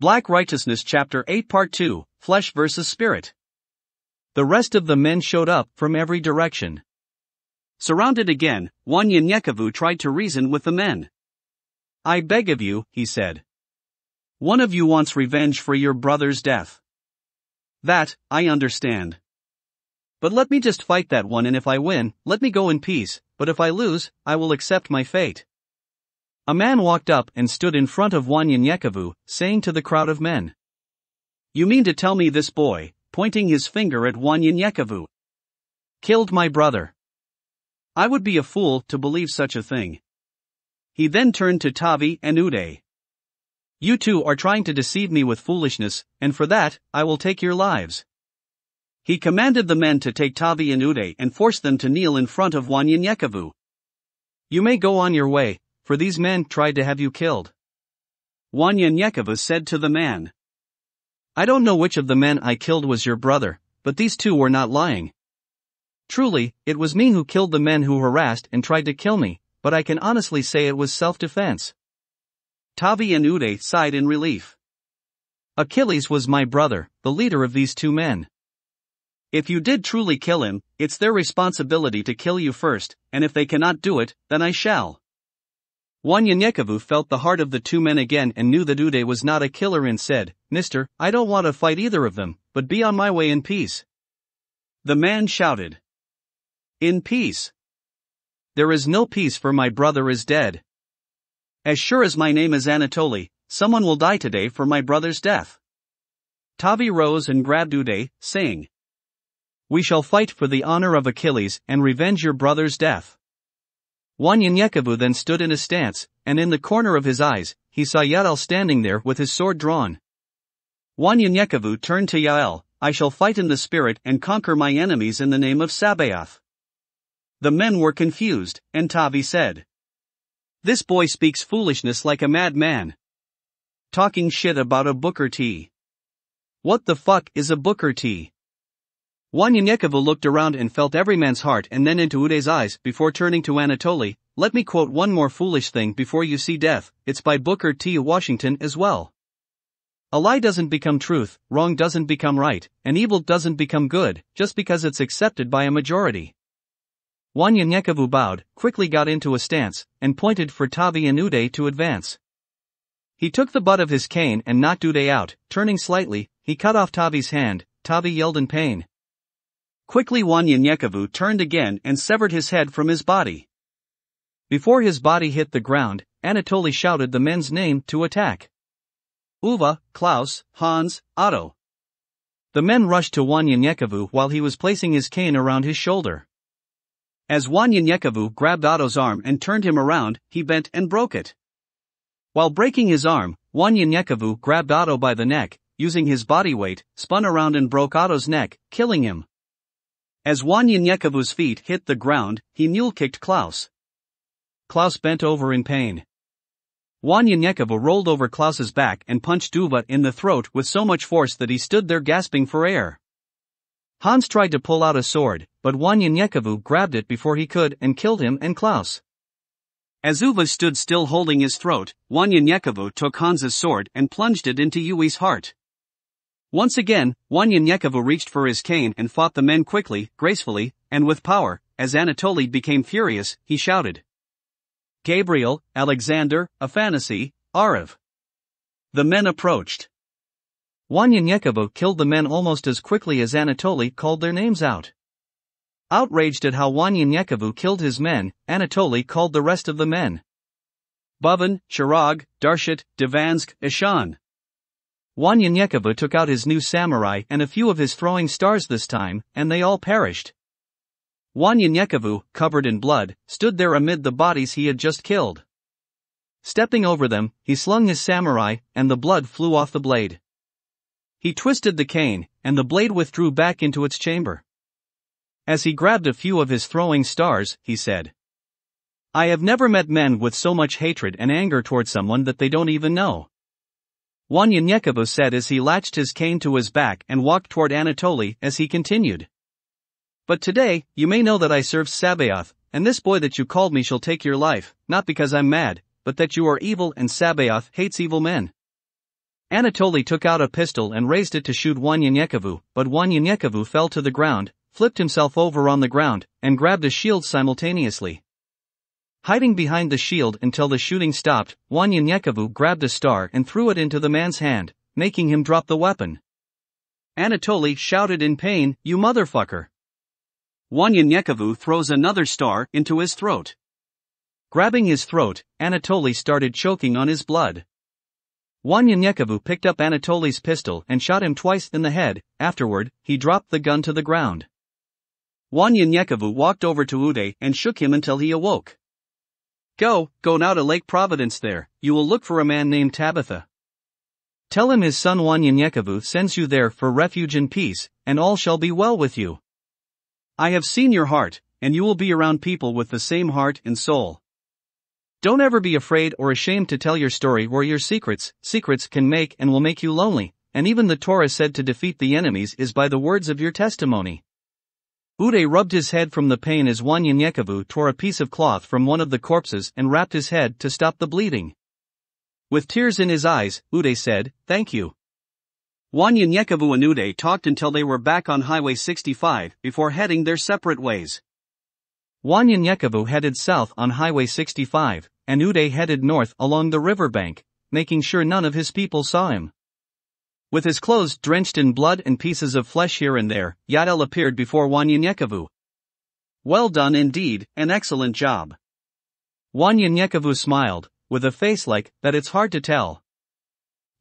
Black Righteousness Chapter 8 Part 2, Flesh vs. Spirit. The rest of the men showed up from every direction. Surrounded again, Wanyenyekevu tried to reason with the men. "I beg of you," he said. "One of you wants revenge for your brother's death. That, I understand. But let me just fight that one, and if I win, let me go in peace, but if I lose, I will accept my fate." A man walked up and stood in front of Wanyenyekevu, saying to the crowd of men, "You mean to tell me this boy," pointing his finger at Wanyenyekevu, "killed my brother? I would be a fool to believe such a thing." He then turned to Tavi and Uday. "You two are trying to deceive me with foolishness, and for that, I will take your lives." He commanded the men to take Tavi and Uday and force them to kneel in front of Wanyenyekevu. "You may go on your way, for these men tried to have you killed." Wanyenyekevu said to the man, "I don't know which of the men I killed was your brother, but these two were not lying. Truly, it was me who killed the men who harassed and tried to kill me, but I can honestly say it was self-defense." Tavi and Uday sighed in relief. "Achilles was my brother, the leader of these two men. If you did truly kill him, it's their responsibility to kill you first, and if they cannot do it, then I shall." Wanyenyekevu felt the heart of the two men again and knew that Uday was not a killer and said, "Mister, I don't want to fight either of them, but be on my way in peace." The man shouted, "In peace? There is no peace, for my brother is dead. As sure as my name is Anatoly, someone will die today for my brother's death." Tavi rose and grabbed Uday, saying, "We shall fight for the honor of Achilles and revenge your brother's death." Wanyenyekevu then stood in a stance, and in the corner of his eyes, he saw Yael standing there with his sword drawn. Wanyenyekevu turned to Yael, "I shall fight in the spirit and conquer my enemies in the name of Sabaoth." The men were confused, and Tavi said, "This boy speaks foolishness like a madman. Talking shit about a Booker T. What the fuck is a Booker T?" Wanyenyekevu looked around and felt every man's heart and then into Uday's eyes before turning to Anatoly. "Let me quote one more foolish thing before you see death, it's by Booker T. Washington as well. A lie doesn't become truth, wrong doesn't become right, and evil doesn't become good, just because it's accepted by a majority." Wanyenyekevu bowed, quickly got into a stance, and pointed for Tavi and Uday to advance. He took the butt of his cane and knocked Uday out. Turning slightly, he cut off Tavi's hand. Tavi yelled in pain. Quickly Wanyenyekevu turned again and severed his head from his body. Before his body hit the ground, Anatoly shouted the men's name to attack. Uwe, Klaus, Hans, Otto. The men rushed to Wanyenyekevu while he was placing his cane around his shoulder. As Wanyenyekevu grabbed Otto's arm and turned him around, he bent and broke it. While breaking his arm, Wanyenyekevu grabbed Otto by the neck, using his body weight, spun around and broke Otto's neck, killing him. As Wanyenyekevu's feet hit the ground, he mule-kicked Klaus. Klaus bent over in pain. Wanyenyekevu rolled over Klaus's back and punched Uwe in the throat with so much force that he stood there gasping for air. Hans tried to pull out a sword, but Wanyenyekevu grabbed it before he could and killed him and Klaus. As Uwe stood still holding his throat, Wanyenyekevu took Hans's sword and plunged it into Uwe's heart. Once again, Wanyenyekevu reached for his cane and fought the men quickly, gracefully, and with power. As Anatoly became furious, he shouted, "Gabriel, Alexander, Afanassy, Arav." The men approached. Wanyenyekevu killed the men almost as quickly as Anatoly called their names out. Outraged at how Wanyenyekevu killed his men, Anatoly called the rest of the men. Bovan, Shirag, Darshat, Divansk, Ishan. Wanyenyekevu took out his new samurai and a few of his throwing stars this time, and they all perished. Wanyenyekevu, covered in blood, stood there amid the bodies he had just killed. Stepping over them, he slung his samurai, and the blood flew off the blade. He twisted the cane, and the blade withdrew back into its chamber. As he grabbed a few of his throwing stars, he said, "I have never met men with so much hatred and anger toward someone that they don't even know." Wanyenyekevu said as he latched his cane to his back and walked toward Anatoly as he continued. "But today, you may know that I serve Sabaoth, and this boy that you called me shall take your life, not because I'm mad, but that you are evil and Sabaoth hates evil men." Anatoly took out a pistol and raised it to shoot Wanyenyekevu, but Wanyenyekevu fell to the ground, flipped himself over on the ground, and grabbed a shield simultaneously. Hiding behind the shield until the shooting stopped, Wanyenyekevu grabbed a star and threw it into the man's hand, making him drop the weapon. Anatoly shouted in pain, "You motherfucker!" Wanyenyekevu throws another star into his throat. Grabbing his throat, Anatoly started choking on his blood. Wanyenyekevu picked up Anatoly's pistol and shot him twice in the head. Afterward, he dropped the gun to the ground. Wanyenyekevu walked over to Uday and shook him until he awoke. Go now to Lake Providence. There, you will look for a man named Tabitha. Tell him his son Wanyenyekevu sends you there for refuge and peace, and all shall be well with you. I have seen your heart, and you will be around people with the same heart and soul. Don't ever be afraid or ashamed to tell your story or your secrets. Secrets can make and will make you lonely, and even the Torah said to defeat the enemies is by the words of your testimony. Uday rubbed his head from the pain as Wanyenyekevu tore a piece of cloth from one of the corpses and wrapped his head to stop the bleeding. With tears in his eyes, Uday said, "Thank you." Wanyenyekevu and Uday talked until they were back on Highway 65 before heading their separate ways. Wanyenyekevu headed south on Highway 65, and Uday headed north along the riverbank, making sure none of his people saw him. With his clothes drenched in blood and pieces of flesh here and there, Yael appeared before Wanyenyekevu. "Well done indeed, an excellent job." Wanyenyekevu smiled, with a face like that it's hard to tell.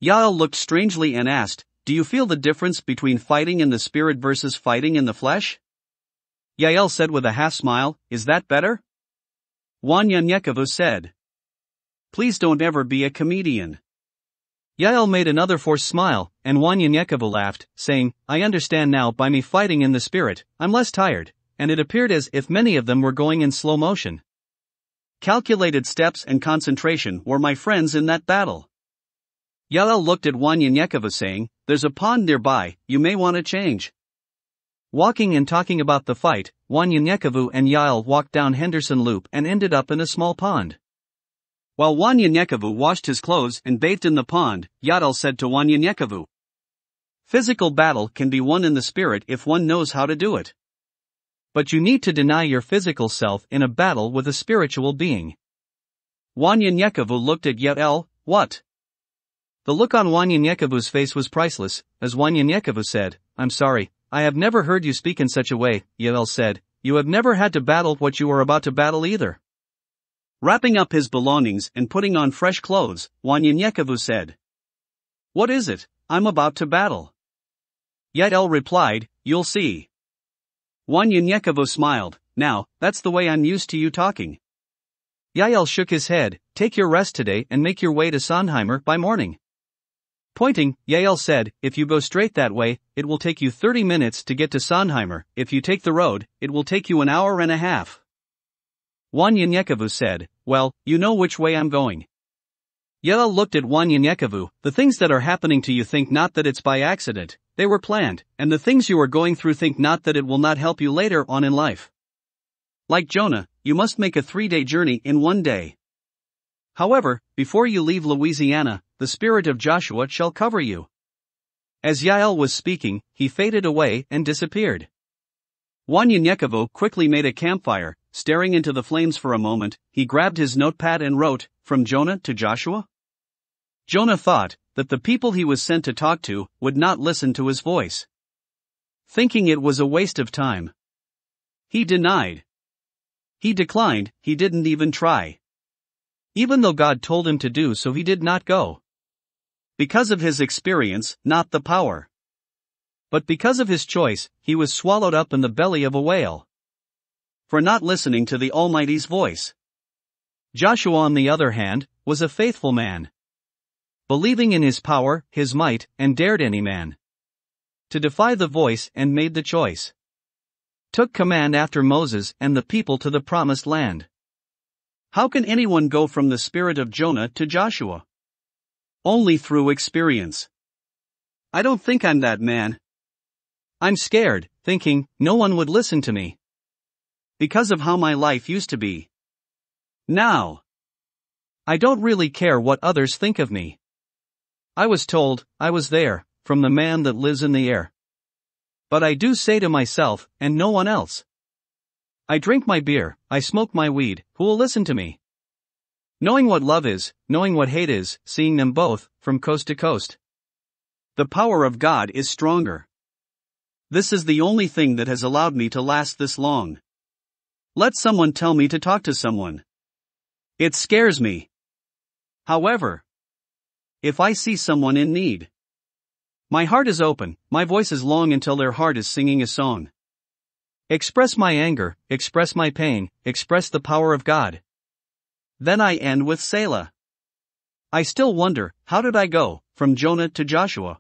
Yael looked strangely and asked, "Do you feel the difference between fighting in the spirit versus fighting in the flesh?" Yael said with a half smile, "Is that better?" Wanyenyekevu said, "Please don't ever be a comedian." Yael made another forced smile, and Wanyenyekevu laughed, saying, "I understand now. By me fighting in the spirit, I'm less tired," and it appeared as if many of them were going in slow motion. Calculated steps and concentration were my friends in that battle. Yael looked at Wanyenyekevu saying, "There's a pond nearby, you may want to change." Walking and talking about the fight, Wanyenyekevu and Yael walked down Henderson Loop and ended up in a small pond. While Wanyenyekevu washed his clothes and bathed in the pond, Yael said to Wanyenyekevu, "Physical battle can be won in the spirit if one knows how to do it. But you need to deny your physical self in a battle with a spiritual being." Wanyenyekevu looked at Yael. "What?" The look on Wanyenyekevu's face was priceless, as Wanyenyekevu said, "I'm sorry, I have never heard you speak in such a way." Yael said, "You have never had to battle what you are about to battle either." Wrapping up his belongings and putting on fresh clothes, Wanyenyekevu said, "What is it I'm about to battle?" Yael replied, "You'll see." Wanyenyekevu smiled, "Now, that's the way I'm used to you talking." Yael shook his head, "Take your rest today and make your way to Sondheimer by morning." Pointing, Yael said, "If you go straight that way, it will take you 30 minutes to get to Sondheimer. If you take the road, it will take you an hour and a half." Wanyenyekevu said, "Well, you know which way I'm going." Yael looked at Wanyenyekevu. "The things that are happening to you think not that it's by accident, they were planned, and the things you are going through think not that it will not help you later on in life. Like Jonah, you must make a 3-day journey in 1 day. However, before you leave Louisiana, the spirit of Joshua shall cover you." As Yael was speaking, he faded away and disappeared. Wanyenyekevu quickly made a campfire. Staring into the flames for a moment, he grabbed his notepad and wrote, "From Jonah to Joshua." Jonah thought that the people he was sent to talk to would not listen to his voice. Thinking it was a waste of time, he denied. He declined, he didn't even try. Even though God told him to do so, he did not go. Because of his experience, not the power. But because of his choice, he was swallowed up in the belly of a whale. For not listening to the Almighty's voice. Joshua, on the other hand, was a faithful man. Believing in his power, his might, and dared any man to defy the voice and made the choice. Took command after Moses and the people to the promised land. How can anyone go from the spirit of Jonah to Joshua? Only through experience. I don't think I'm that man. I'm scared, thinking, no one would listen to me. Because of how my life used to be. Now, I don't really care what others think of me. I was told, I was there, from the man that lives in the air. But I do say to myself, and no one else. I drink my beer, I smoke my weed, who will listen to me? Knowing what love is, knowing what hate is, seeing them both, from coast to coast. The power of God is stronger. This is the only thing that has allowed me to last this long. Let someone tell me to talk to someone. It scares me. However, if I see someone in need, my heart is open, my voice is long until their heart is singing a song. Express my anger, express my pain, express the power of God. Then I end with Selah. I still wonder, how did I go, from Jonah to Joshua?